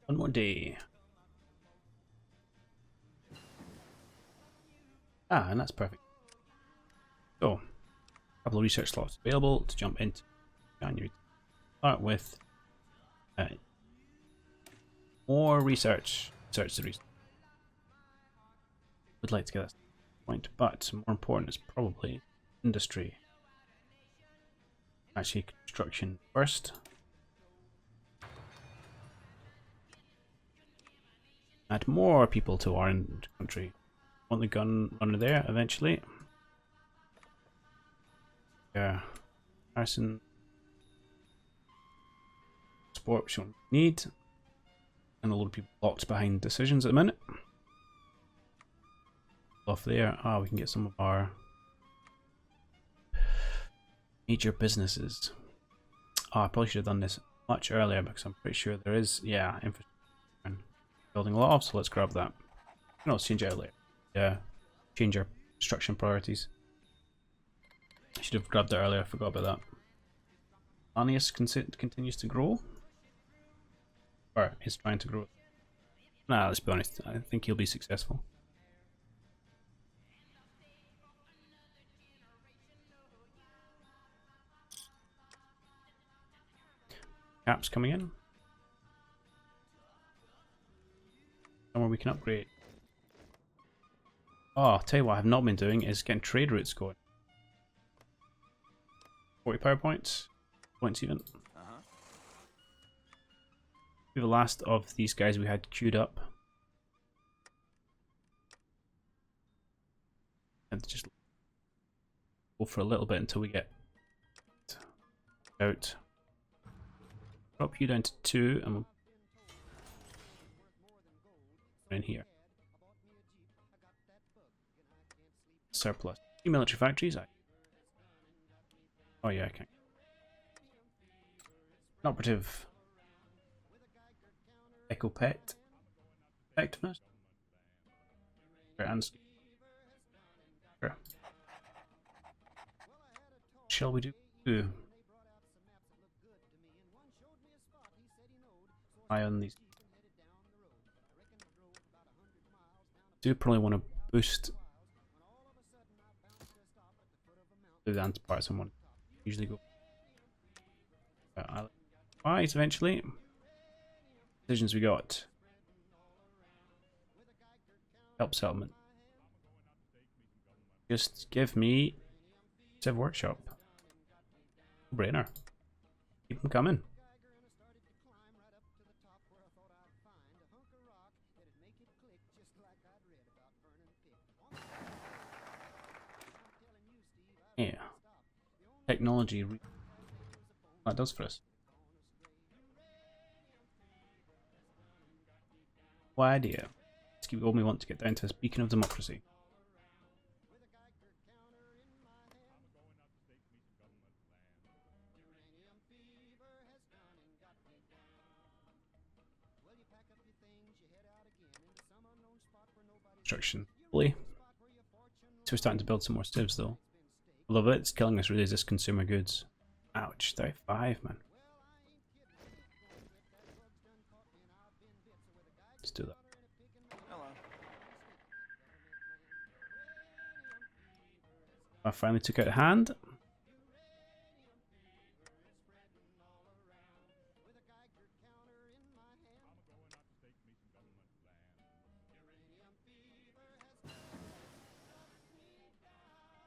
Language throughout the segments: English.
One more day. Ah, and that's perfect. So, a couple of research slots available to jump into January. Start with more research. Research the research. Would like to get that point, but more important is probably industry. Actually, construction first. Add more people to our country. Want the gun runner there eventually. Yeah. Harrison. Sport, which we don't need. And a lot of people locked behind decisions at the minute. Off there. Ah, we can get some of our major businesses. Oh, I probably should have done this much earlier because I'm pretty sure there is, yeah, infrastructure building a lot of, so let's grab that. No, let's change it out later. Yeah, change our construction priorities. I should have grabbed that earlier, I forgot about that. Lanius continues to grow. Or is trying to grow. Nah, let's be honest, I think he'll be successful. Caps coming in. Somewhere we can upgrade. Oh, I'll tell you what I have not been doing is getting trade routes going. 40 power points. Points even. The last of these guys we had queued up. And just go for a little bit until we get out. Drop you down to 2 and we'll in here. Surplus. 2 military factories. Oh yeah, I can. Operative. Echo Pet. Effectiveness. And sure. Shall we do? Eye on these. Do probably want to boost the anti-pirate someone. Usually go. Right, eventually. Decisions we got. Help settlement. Just give me Civ Workshop. Brainer. Keep them coming. Yeah. Technology. That does for us. What idea? Let's keep going. We want to get down to this beacon of democracy. Construction. Fully. So we're starting to build some more civs though. Although it's killing us really is this consumer goods. Ouch, 35 man. Let's do that. Hello. I finally took out a hand.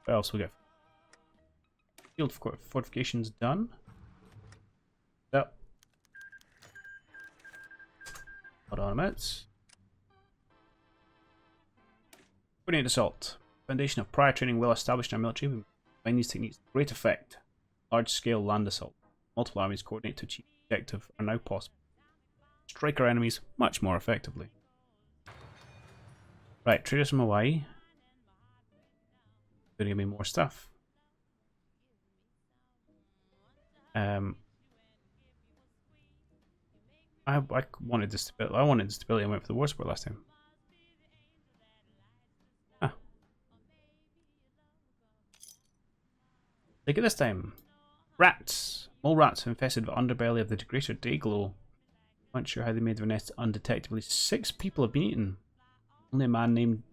What else we get? Field fortifications done. Yep. Hold on a minute. Coordinated assault. Foundation of prior training well established in our military. We find these techniques to great effect. Large scale land assault. Multiple armies coordinate to achieve the objective are now possible. Strike our enemies much more effectively. Right, traders from Hawaii. Gonna give me more stuff. I wanted the stability. I wanted the stability. I went for the war support last time. Ah. Look at this time. Rats. Mole rats have infested the underbelly of the Greater Dayglow. Not sure how they made their nest undetectably. 6 people have been eaten. Only a man named...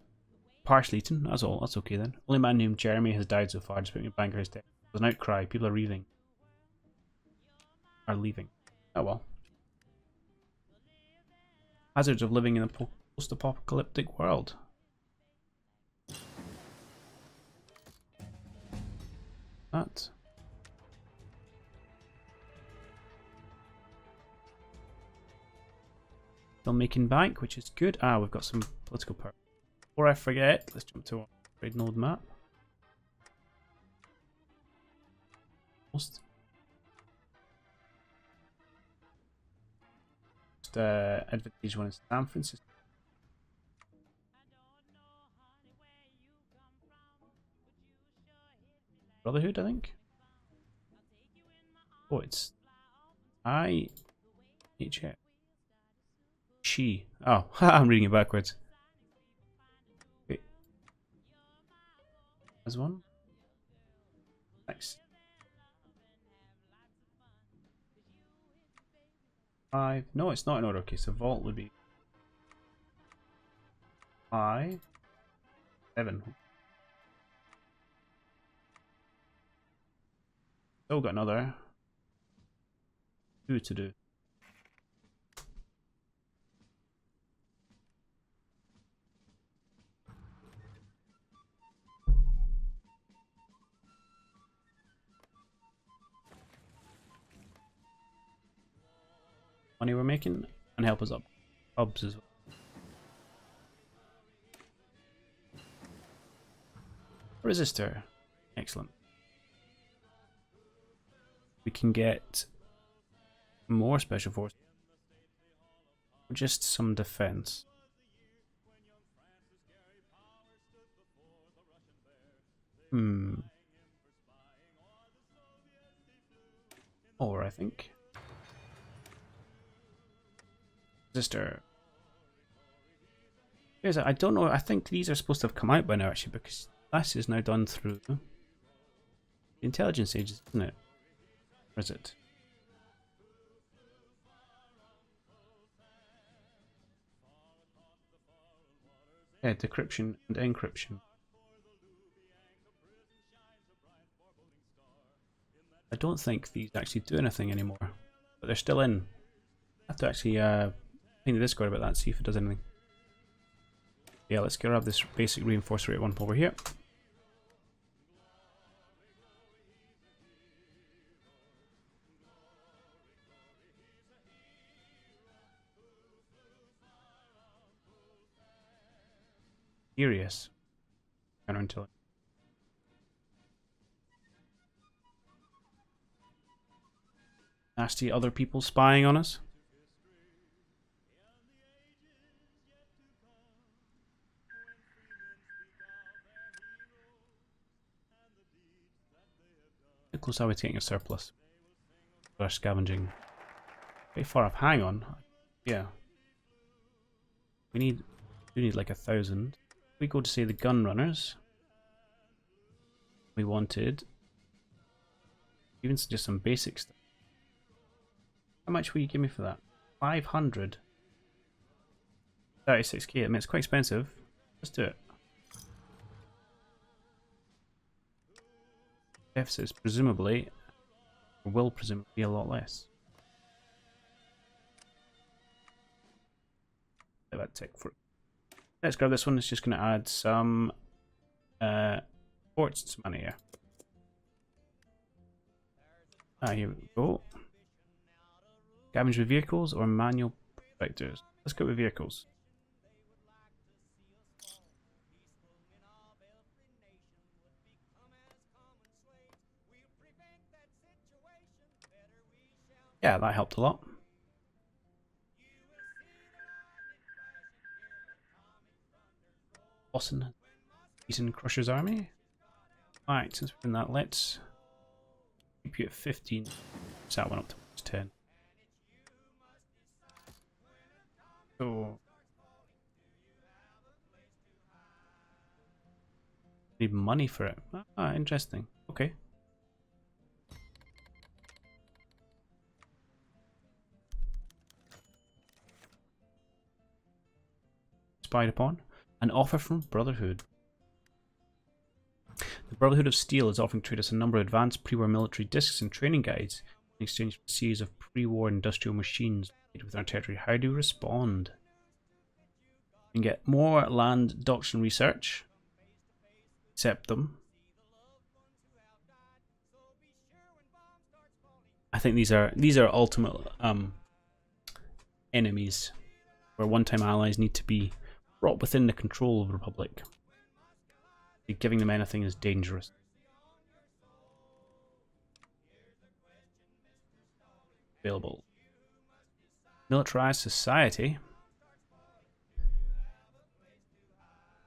Partially eaten, that's all. That's okay then. Only a man named Jeremy has died so far, just putting a banker is dead. There's an outcry. People are leaving. Oh well. Hazards of living in a post-apocalyptic world. That. Still making bank, which is good. Ah, we've got some political power. Before I forget, let's jump to our trade node map. Most advantage one is San Francisco. Brotherhood, I think. Oh, it's IHF. She. Oh, I'm reading it backwards. Wait. There's one. Nice. 5. No, it's not in order. Okay, so vault would be 5, 7. Still got another 2 to do. Money we're making and help us up hubs as well. Resistor. Excellent. We can get more special forces. Or just some defense. Or I think. Resistor. I don't know. I think these are supposed to have come out by now actually, because this is now done through the intelligence ages, isn't it? Or is it? Yeah, decryption and encryption. I don't think these actually do anything anymore, but they're still in. I have to actually think the Discord about that, see if it does anything. Yeah, let's grab this basic reinforced rate one over here. Furious. Counterintelligence. Nasty other people spying on us. How close are we to getting a surplus? We're scavenging. Very far off. Hang on. Yeah. We do need like 1,000. We go to say the gun runners. We wanted even just some basic stuff. How much will you give me for that? 500. 36k. I mean, it's quite expensive. Let's do it. Deficits presumably will presumably be a lot less. That tick for. Let's grab this one. It's just going to add some ports money here. Here we go. Scavenge with vehicles or manual vectors. Let's go with vehicles. Yeah, that helped a lot. Boston, Eaton Crusher's army. Alright, since we're in that, let's keep you at 15. So that went up to 10. So need money for it. Ah, interesting. Okay. spied upon. An offer from Brotherhood. The Brotherhood of Steel is offering traders a number of advanced pre-war military discs and training guides in exchange for a series of pre-war industrial machines within our territory. How do you respond? You can get more land doctrine research. Accept them. I think these are ultimate enemies, where one-time allies need to be brought within the control of the Republic. Giving them anything is dangerous. Available. Militarized society.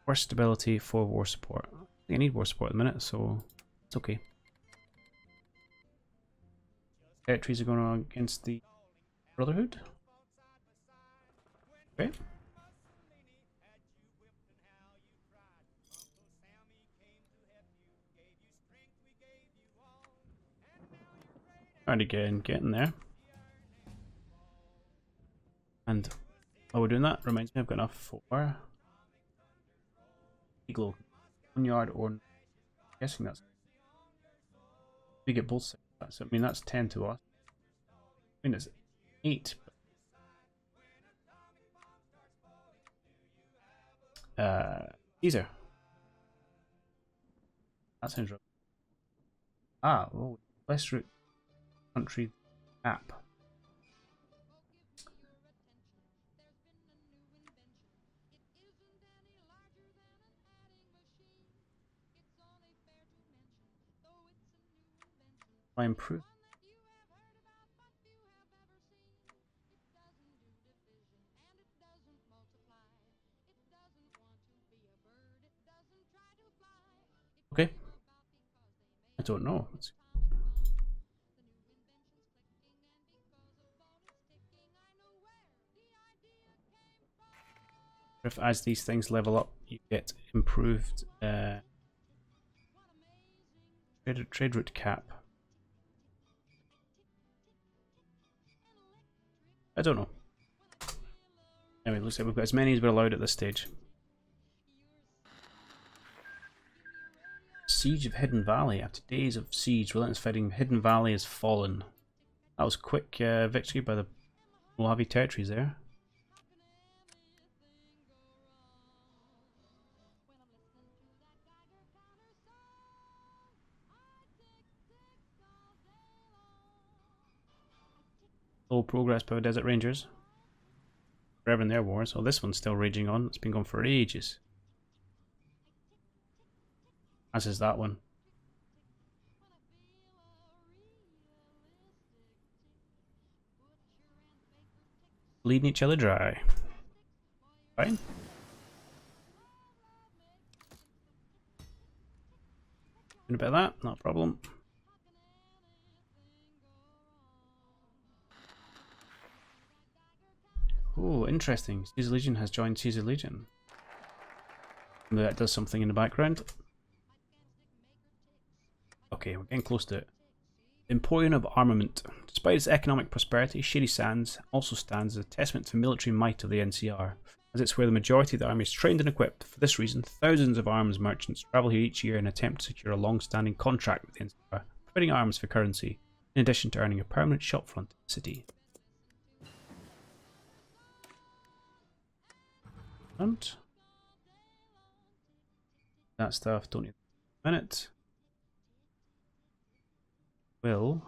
War stability for war support. I think I need war support at the minute, so it's okay. Territories are going on against the Brotherhood. Okay. Trying to getting there. And while we're doing that, reminds me I've got enough for Eagle 1 yard, or I'm guessing that's. We get both sides. I mean, that's 10 to us. I mean, it's 8. Caesar. That sounds right. Ah, oh, West Route country map. I improve. Okay. I don't know. If as these things level up, you get improved trade route cap. I don't know. Anyway, looks like we've got as many as we're allowed at this stage. Siege of Hidden Valley. After days of siege, relentless fighting, Hidden Valley has fallen. That was quick victory by the Mojave territories there. Slow progress by the Desert Rangers. Forever in their war, so this one's still raging on. It's been going for ages. As is that one. Bleeding each other dry. Fine. About that, not a problem. Oh, interesting. Caesar Legion has joined Caesar Legion. That does something in the background. Okay, we're getting close to it. Emporium of Armament. Despite its economic prosperity, Shady Sands also stands as a testament to the military might of the NCR, as it's where the majority of the army is trained and equipped. For this reason, thousands of arms merchants travel here each year in an attempt to secure a long-standing contract with the NCR, providing arms for currency, in addition to earning a permanent shopfront in the city. And that stuff, don't need a minute. Will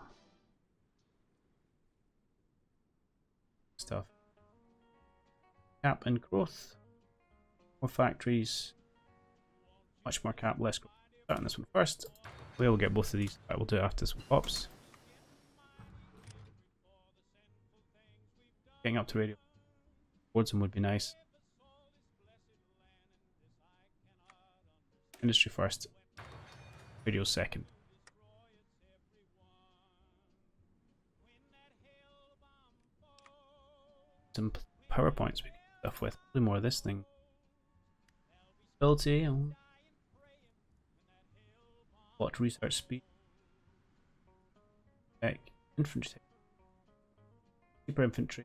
stuff. Cap and growth. More factories. Much more cap, less growth. Start on this one first. We'll get both of these. I will do it after this one pops. Getting up to radio towards them would be nice. Industry first. Radio second. Some PowerPoints we can do stuff with. Probably more of this thing. Ability. What research speed? Tech. Infantry tech. Super infantry.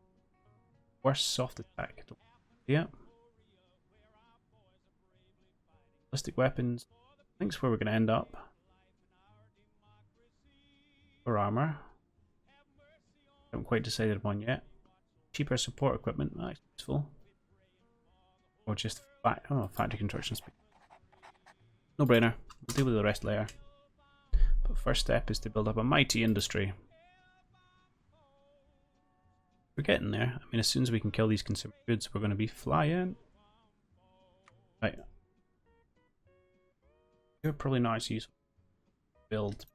Worse soft attack. Yeah. ballistic weapons. I think it's where we're going to end up. Or armor. Haven't quite decided one yet. Cheaper support equipment, that's useful. Or just factory construction speed. No brainer. We'll deal with the rest later. But first step is to build up a mighty industry. We're getting there. I mean, as soon as we can kill these consumer goods, we're going to be flying. Right. You're probably not as useful to build.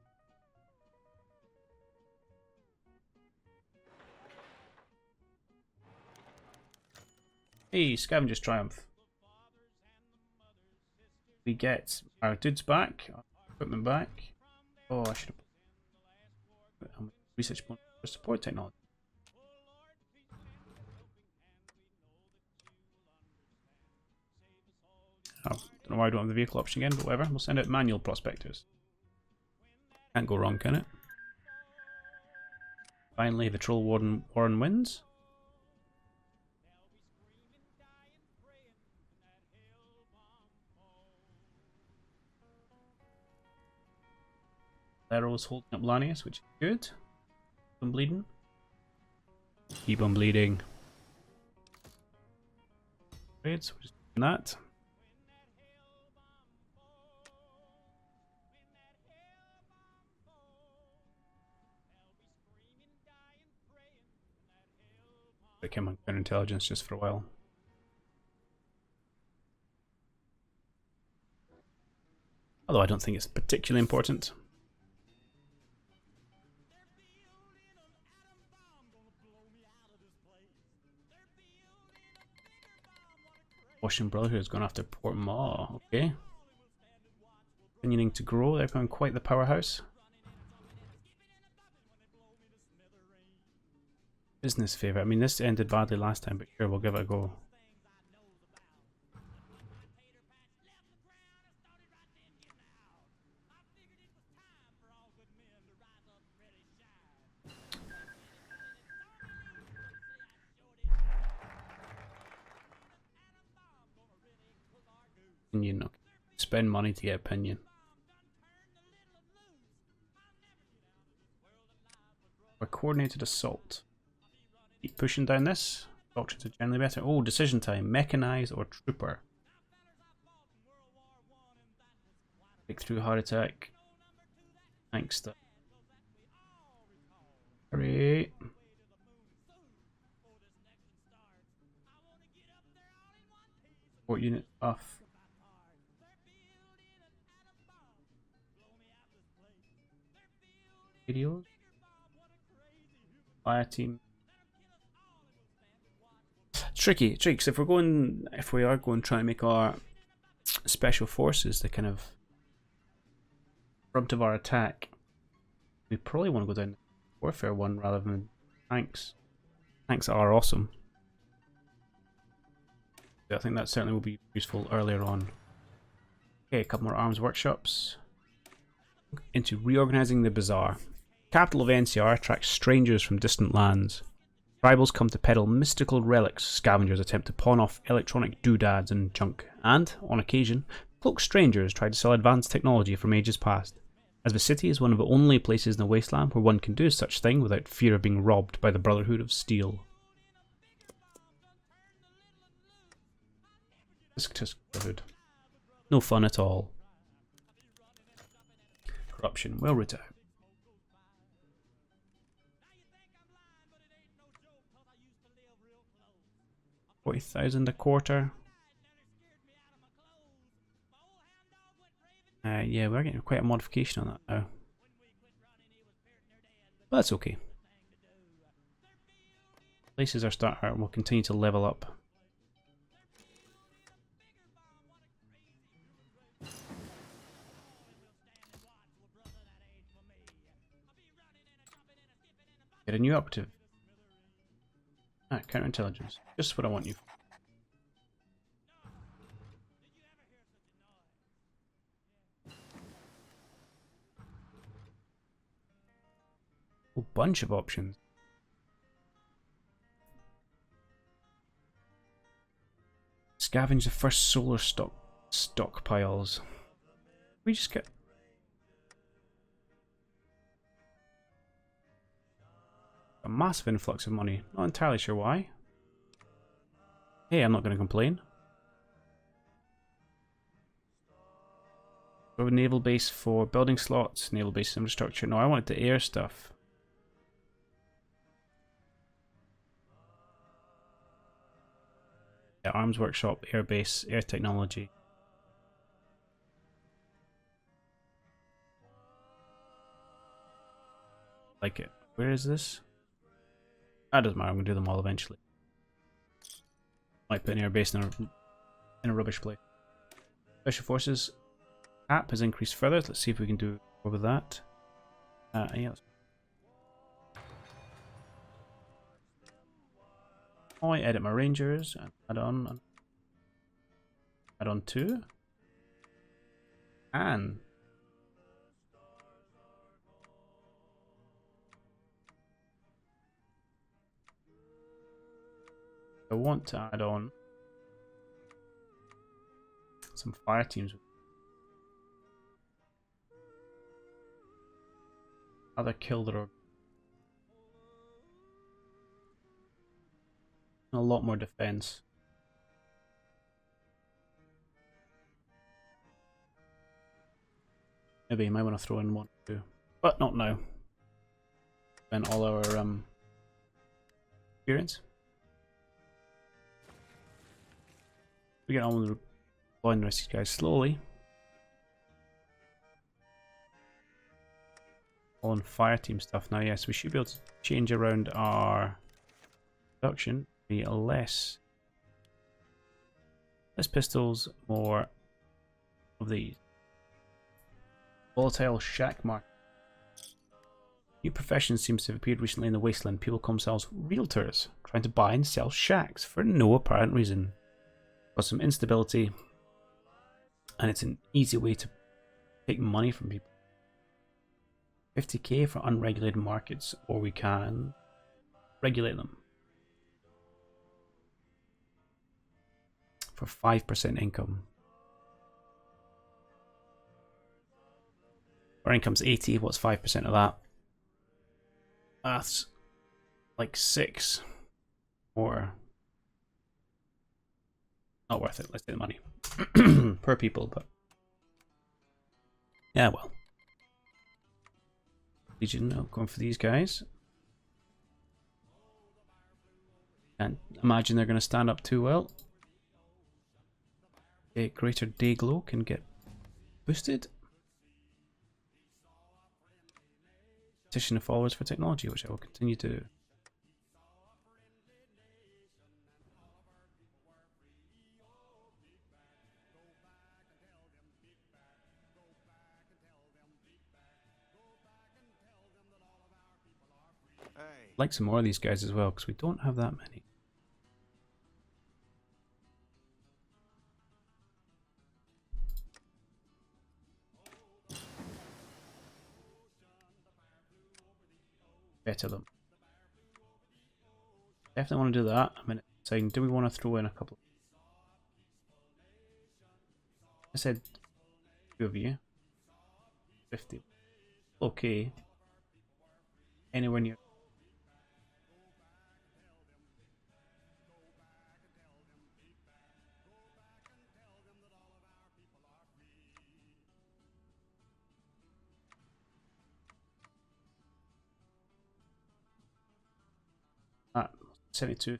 Hey, Scavenger's Triumph. We get our goods back, our equipment back. Oh, I should have research bonus for support technology. Oh, don't know why I don't have the vehicle option again, but whatever. We'll send out manual prospectors. Can't go wrong, can it? Finally, the Troll Warren wins. Lero's holding up Lanius, which is good. Keep on bleeding. Keep on bleeding. Great, so we're just doing that. I came on counterintelligence just for a while. Although I don't think it's particularly important. Washington Brotherhood has gone after Port Maw, okay. Continuing to grow, they're becoming quite the powerhouse. Business favour. I mean, this ended badly last time, but sure, we'll give it a go. Opinion, okay. Spend money to get opinion. A coordinated assault. Keep pushing down this. Doctrines are generally better. Oh, decision time. Mechanized or trooper. Breakthrough heart attack. Thanks. Hurry. Support unit off. Videos. Fire team. Tricky, because if we are going to try and make our special forces the kind of front of our attack, we probably want to go down the warfare one rather than tanks. Tanks are awesome. I think that certainly will be useful earlier on. Okay, a couple more arms workshops. Into reorganizing the bazaar. Capital of NCR attracts strangers from distant lands. Tribals come to peddle mystical relics, scavengers attempt to pawn off electronic doodads and junk, and, on occasion, cloaked strangers try to sell advanced technology from ages past, as the city is one of the only places in the wasteland where one can do such thing without fear of being robbed by the Brotherhood of Steel. Brotherhood. No fun at all. Corruption, well rooted out. 40,000 a quarter. Yeah, we're getting quite a modification on that now. But that's okay. Places are starting and will continue to level up. Get a new operative. Ah, counterintelligence. Just what I want you for. A bunch of options. Scavenge the first solar stockpiles. We just get a massive influx of money. Not entirely sure why. Hey, I'm not going to complain. We have a naval base for building slots, naval base infrastructure. No, I wanted the air stuff. Yeah, arms workshop, air base, air technology. Like it. Where is this? That doesn't matter, I'm going to do them all eventually. Might put an air base in a rubbish place. Special forces cap has increased further. Let's see if we can do more with that. Yeah. I edit my rangers and add on 2. And I want to add on some fire teams. Other kill their a lot more defense. Maybe you might want to throw in 1 or 2, but not now. Spend all our experience. We get on with deploying the rest of these guys slowly. On fire team stuff now. Yes, we should be able to change around our production. Be less pistols, more of these. Volatile shack market. New profession seems to have appeared recently in the wasteland. People call themselves realtors, trying to buy and sell shacks for no apparent reason. Got some instability, and it's an easy way to take money from people. 50k for unregulated markets, or we can regulate them for 5% income. Our income's 80. What's 5% of that? That's like 6. Or not worth it. Let's take the money per people, but yeah, well. Legion, no, going for these guys. Can't imagine they're going to stand up too well. A greater day glow can get boosted. Petition of followers for technology, which I will continue to do. I'd like some more of these guys as well, because we don't have that many. Better them. Definitely want to do that. I'm deciding, do we want to throw in a couple? I said 2 of you. 50. Okay. Anywhere near. Ah, 72.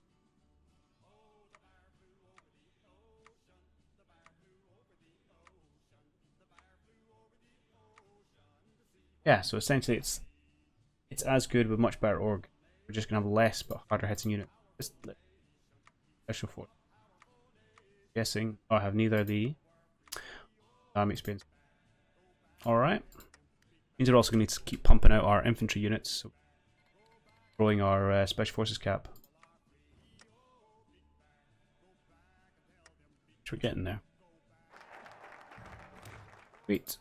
Yeah, so essentially it's as good with much better org. We're just gonna have less but harder hitting units. Just like special force. Guessing I have neither of the army experience. Alright. Means we're also gonna need to keep pumping out our infantry units, so growing our special forces cap. Which we're getting there. Wait.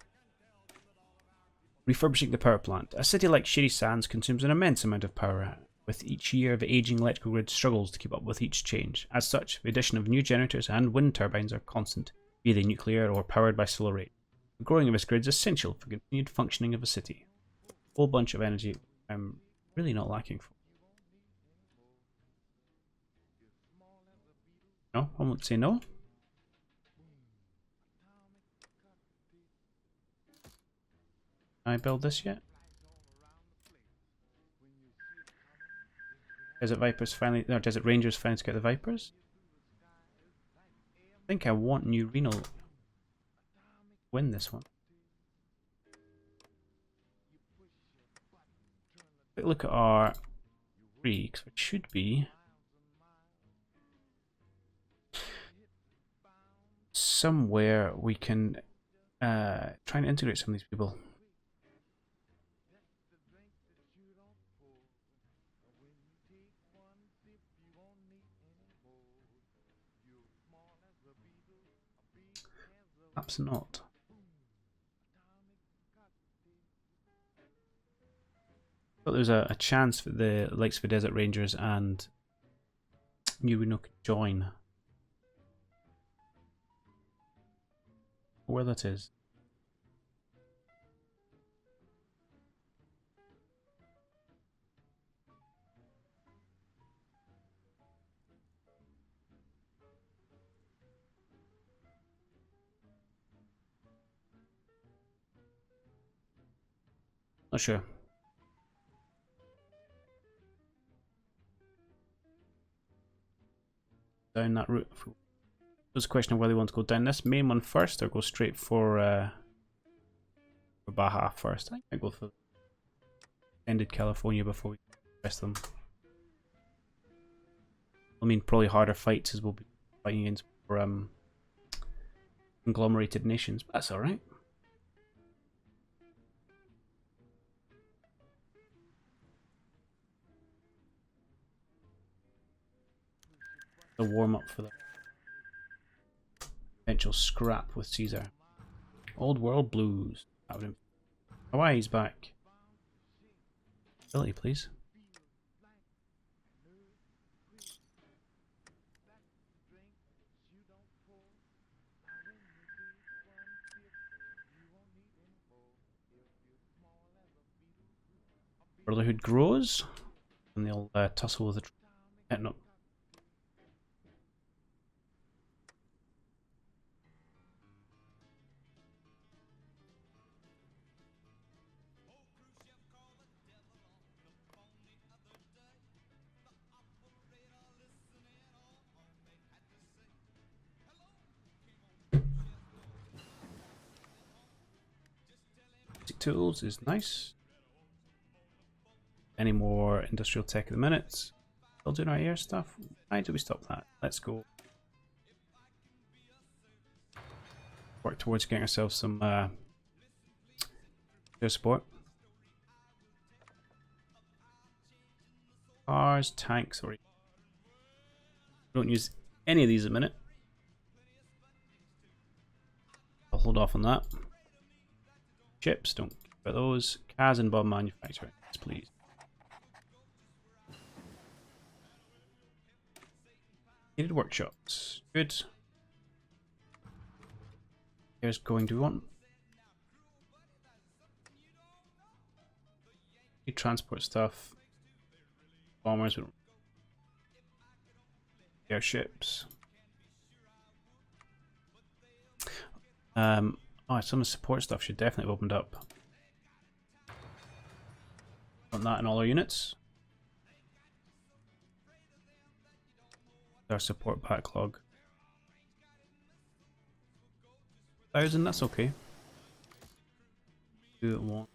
Refurbishing the power plant. A city like Shady Sands consumes an immense amount of power. With each year, the aging electrical grid struggles to keep up with each change. As such, the addition of new generators and wind turbines are constant. be they nuclear or powered by solar rate. The growing of this grid is essential for continued functioning of a city. A whole bunch of energy I'm really not lacking for. No, I won't say no. Can I build this yet? Desert Vipers finally, no, Desert Rangers finally to get the Vipers. I think I want New Reno to win this one. Quick look at our freaks, which should be somewhere we can try and integrate some of these people. Perhaps not. Thought there was a chance for the likes of Desert Rangers and New Reno could join. Where that is. Not sure. Down that route. There's a question of whether we want to go down this main one first or go straight for Baja first. I think I go for ended California before we press them. I mean, probably harder fights as we'll be fighting against more conglomerated nations, but that's alright. The warm up for the eventual scrap with Caesar. Old World Blues. Hawaii's back. Ability, please. Brotherhood grows, and they'll tussle with the. No. Tools is nice. Any more industrial tech at the minute? Still doing our air stuff? Why do we stop that? Let's go. Work towards getting ourselves some air support. Cars, tanks, sorry. Don't use any of these at the minute. I'll hold off on that. Chips, don't care about those. Cars and bomb manufacturing, yes, please. Needed workshops. Good. Here's going. Do we want need transport stuff? Bombers, airships. Oh, some of the support stuff should definitely have opened up. Want that in all our units. Our support backlog. 1,000, that's okay. Do it one.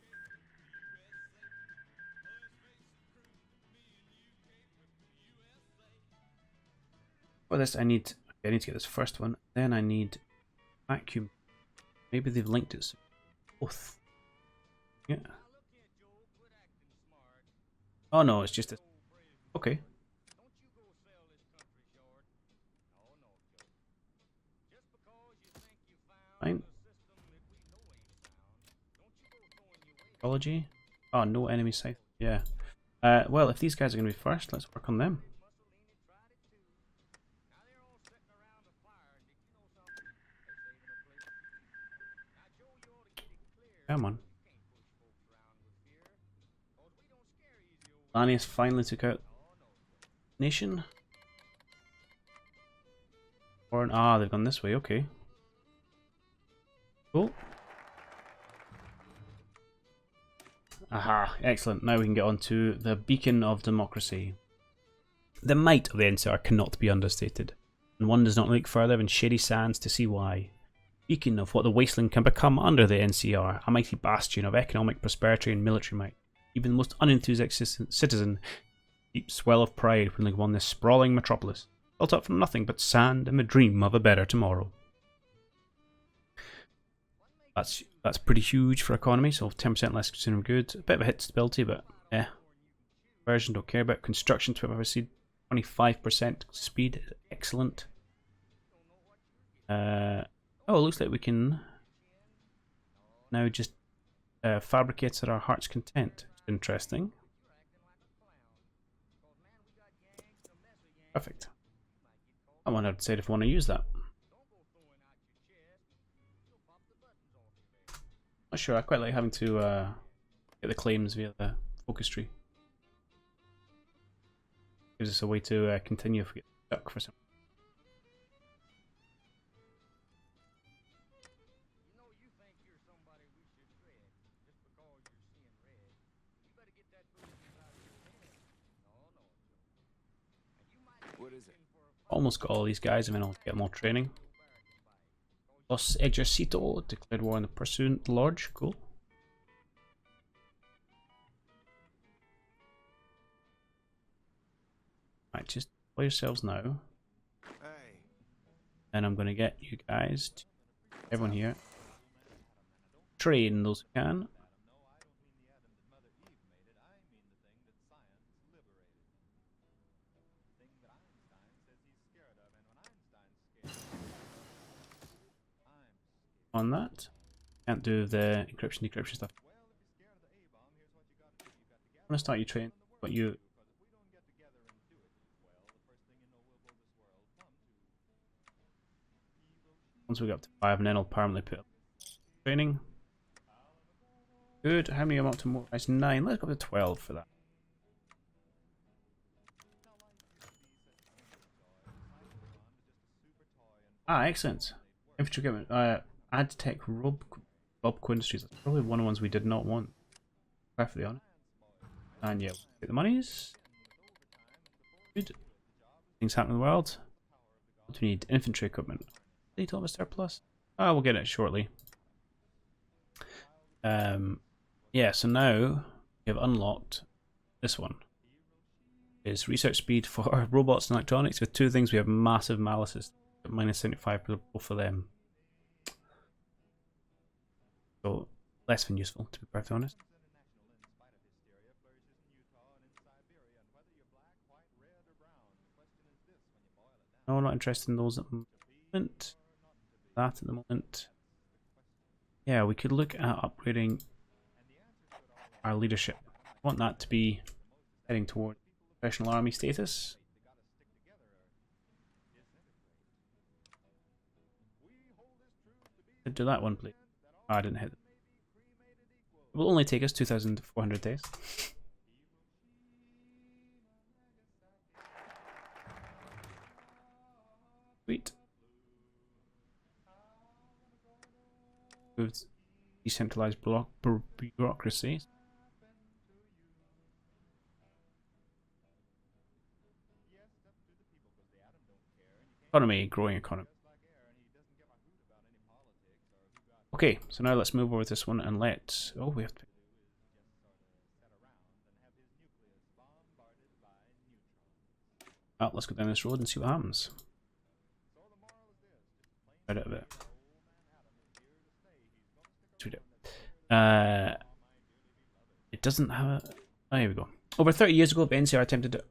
For this, I need to get this first one. Then I need vacuum. Maybe they've linked it. Both. Yeah. Oh no, it's just a. Okay. Fine. Ecology. Oh, no enemy sight. Yeah. Well, if these guys are going to be first, let's work on them. Come on. Lanius finally took out nation. Or they've gone this way, okay. Cool. Aha, excellent. Now we can get on to the beacon of democracy. The might of the NCR cannot be understated, and one does not look further than shady sands to see why. Beacon of what the wasteland can become under the NCR, a mighty bastion of economic prosperity and military might. Even the most unenthusiastic citizen deep swell of pride when they go on this sprawling metropolis, built up from nothing but sand and the dream of a better tomorrow. That's pretty huge for economy, so 10% less consumer goods. A bit of a hit to stability, but yeah. Version don't care about. Construction 25% speed, excellent. Oh, it looks like we can now just fabricate at our heart's content. Interesting. Perfect. I want to decide if I want to use that. Not sure, I quite like having to get the claims via the focus tree. Gives us a way to continue if we get stuck for some. What is it? Almost got all these guys, and then I'll get more training. Los Ejercito declared war on the Pursuant Lodge. Cool. Right, just play yourselves now. Hey. And I'm going to get you guys, everyone here, train those who can. On that. Can't do the encryption, decryption stuff. I'm going to start you training, but you... Once we get up to 5, and then I'll permanently put up training. Good. How many am I up to more? That's 9. Let's go up to 12 for that. Excellent. Infantry equipment. Add tech Rob Industries. That's probably one of the ones we did not want. Perfectly honest. And yeah, we'll get the monies. Good. Things happen in the world. What do we need? Infantry equipment. Need all of a surplus? We'll get it shortly. Yeah, so now we have unlocked this one. Is research speed for robots and electronics. With two things, we have massive malices. Minus 75 for both of them. So, less than useful, to be perfectly honest. No, I'm not interested in those at the moment. That at the moment. Yeah, we could look at upgrading our leadership. I want that to be heading toward professional army status. Do that one, please. Oh, I didn't hit it. It will only take us 2,400 days. Sweet. With decentralized bureaucracy. Economy, growing economy. Okay, so now let's move over to this one and let's... Oh, we have to... let's go down this road and see what happens. Right out of it. Let's read it. It doesn't have a... Oh, here we go. Over 30 years ago, the NCR attempted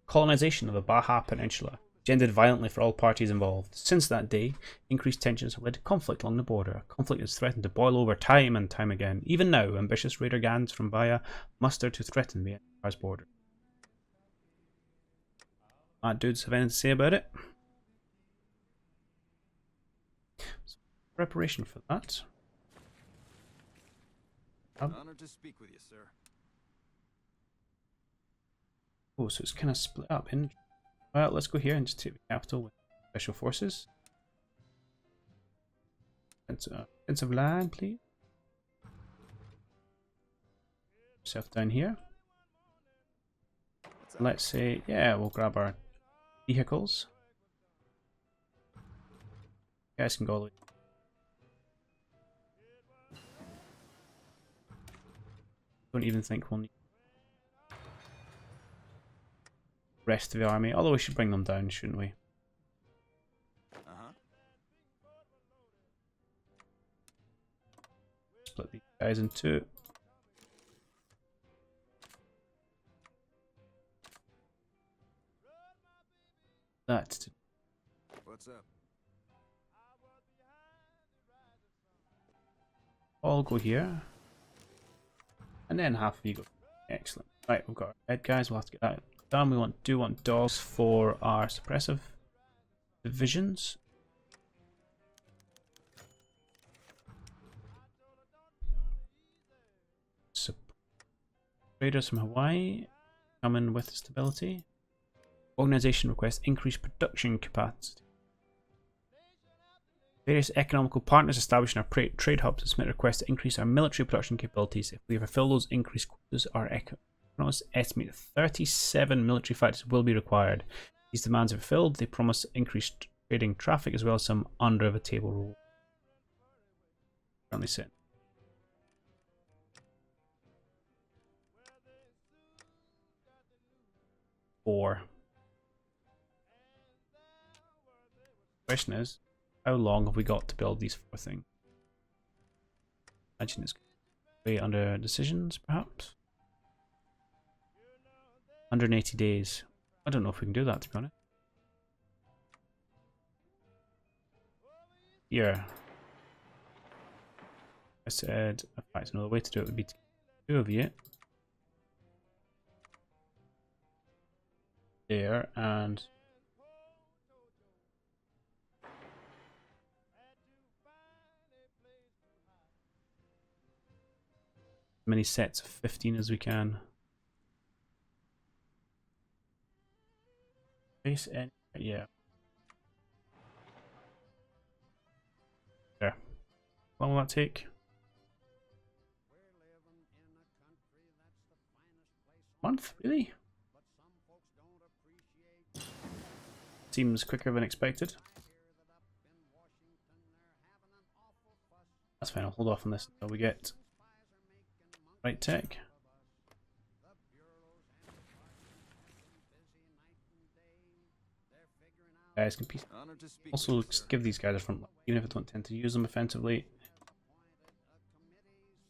colonization of the Baja Peninsula, which ended violently for all parties involved. Since that day, increased tensions have led to conflict along the border. Conflict is threatened to boil over time and time again. Even now, ambitious raider gangs from Bahia muster to threaten the NCR's border. Dudes have anything to say about it? So, preparation for that. Honored to speak with you, sir. Oh, so it's kind of split up in. Well, let's go here and just take the capital with special forces. Defensive line, please. Yourself down here. Let's say, yeah, we'll grab our vehicles. You guys can go all the way. Don't even think we'll need the rest of the army, although we should bring them down, shouldn't we? Split these guys in two. That. What's up? All go here. And then half of you go. Excellent. Right, we've got our head guys. We'll have to get that done. We want dogs for our suppressive divisions. Traders from Hawaii coming with stability. Organization requests increased production capacity. Various economical partners establishing our trade hubs submit requests to increase our military production capabilities. If we fulfill those increased quotas, our economists estimate 37 military fighters will be required. These demands are fulfilled. They promise increased trading traffic as well as some under the table rule. Currently set. Four. Question is, how long have we got to build these four things? Imagine it's way under decisions, perhaps. 180 days. I don't know if we can do that, to be honest. Here. I said, in fact, another way to do it would be to two of you. There, and as many sets of 15 as we can. Base end, yeah. There. How long will that take? Month, really? Seems quicker than expected. That's fine, I'll hold off on this until we get right tech. Guys can also give these guys a front line, even if I don't tend to use them offensively.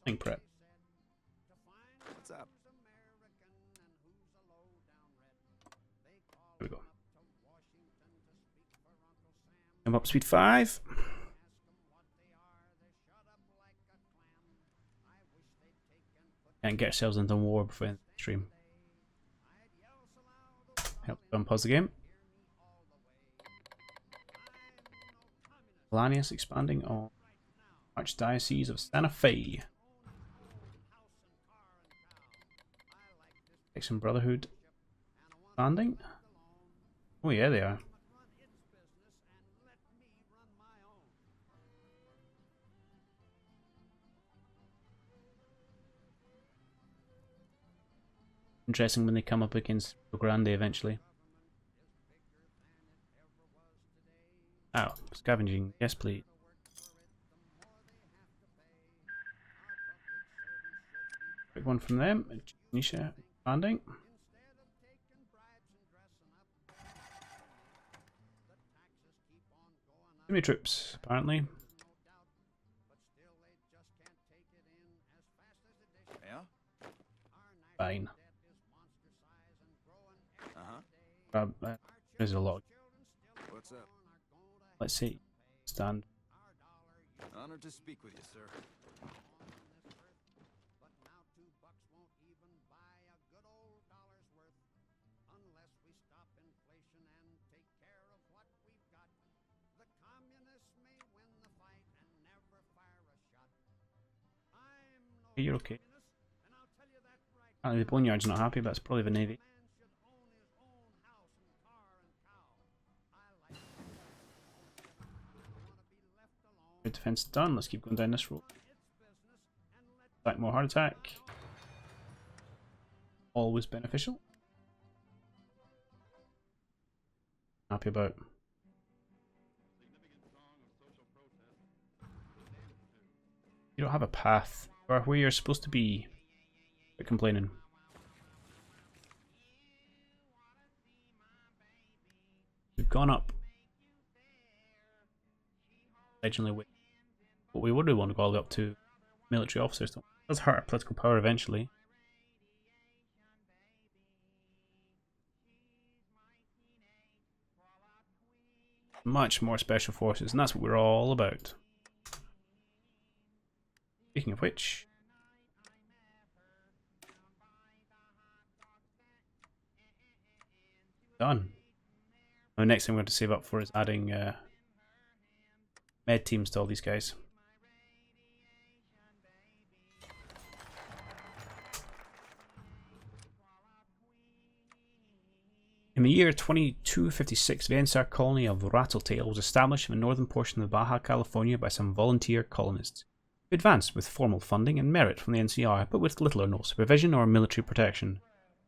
Think prep. What's up? There we go. I'm up speed 5. And get ourselves into war before the stream. Help unpause the game. Polanius expanding on Archdiocese of Santa Fe. Texan Brotherhood expanding. Oh yeah, they are. Interesting when they come up against Rio Grande eventually. Oh, scavenging. Yes, please. Quick one from them. Nisha expanding. Too many troops, apparently. Yeah? Fine. Uh-huh. There's a log. What's up? Let's see. Stand. Honored to speak with you, sir. You're okay. Apparently the boneyard's not happy, but it's probably the navy. Good defense done. Let's keep going down this road. Attack, more heart attack. Always beneficial. Happy about. You don't have a path or where you're supposed to be. Quit complaining. We've gone up. Originally, but we would want to go all the way up to military officers. It does hurt our political power eventually. Much more special forces, and that's what we're all about. Speaking of which, done. The next thing we're going to save up for is adding med teams to all these guys. In the year 2256, the NCR colony of Rattletail was established in the northern portion of Baja California by some volunteer colonists who advanced with formal funding and merit from the NCR, but with little or no supervision or military protection.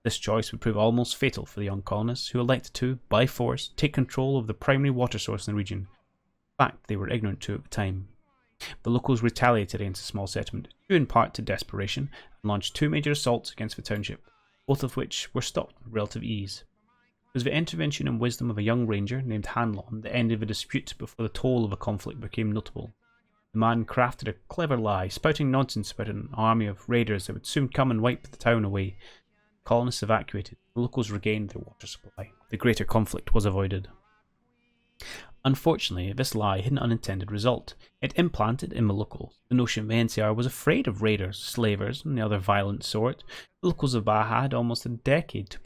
This choice would prove almost fatal for the young colonists, who elected to, by force, take control of the primary water source in the region, a fact they were ignorant to at the time. The locals retaliated against the small settlement, due in part to desperation, and launched 2 major assaults against the township, both of which were stopped with relative ease. It was the intervention and wisdom of a young ranger named Hanlon that ended the dispute before the toll of the conflict became notable. The man crafted a clever lie, spouting nonsense about an army of raiders that would soon come and wipe the town away. The colonists evacuated, the locals regained their water supply. The greater conflict was avoided. Unfortunately, this lie had an unintended result. It implanted in the locals the notion the NCR was afraid of raiders, slavers, and the other violent sort. The locals of Baja had almost a decade to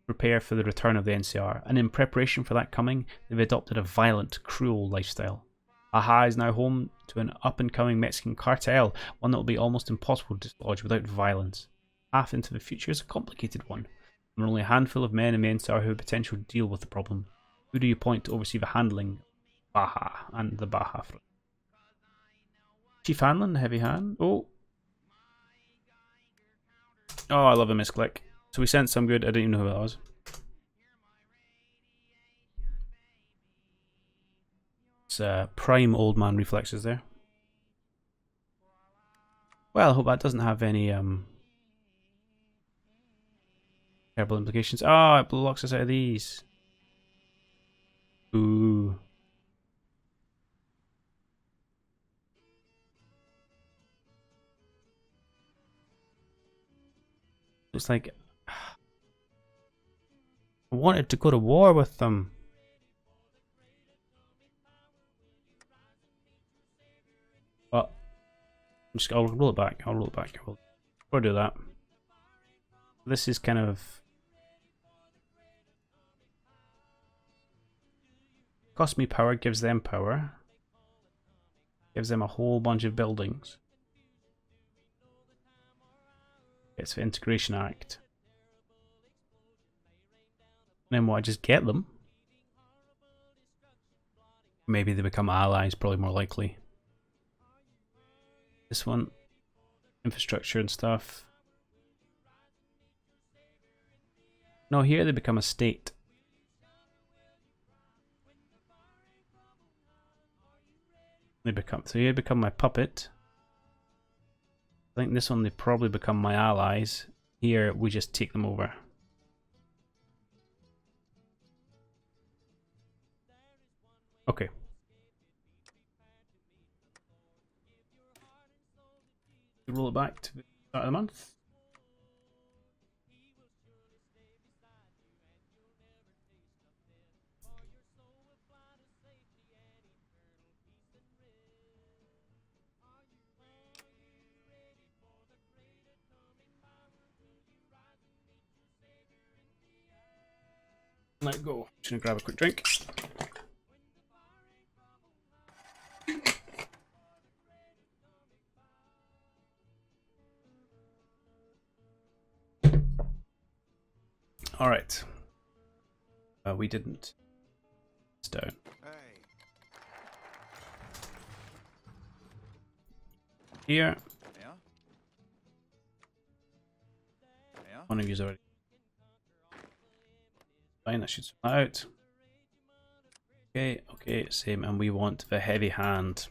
prepare for the return of the NCR, and in preparation for that coming, they've adopted a violent, cruel lifestyle. Baja is now home to an up-and-coming Mexican cartel, one that will be almost impossible to dislodge without violence. Path into the future is a complicated one. There are only a handful of men in the NCR who have potential to deal with the problem. Who do you point to oversee the handling of Baja and the Baja front? Chief Hanlon, the heavy hand. Oh, I love a misclick. So we sent some good. I didn't even know who that was. It's prime old man reflexes there. Well, I hope that doesn't have any terrible implications. Oh, it blocks us out of these. Ooh. It's like I wanted to go to war with them. But I'll roll it back. We'll do that. This is kind of cost me power, gives them power. Gives them a whole bunch of buildings. It's the Integration Act. And then what, I just get them? Maybe they become allies, probably more likely. This one, infrastructure and stuff. No, here they become a state. So here they become my puppet. I think this one they probably become my allies. Here we just take them over. Okay. Roll it back to the start of the month. Let go. Just gonna grab a quick drink. Alright. We didn't. It's down. Hey. Here. Yeah? Yeah? One of you's already. Fine, that should sort out. Okay, okay, same. And we want the heavy hand.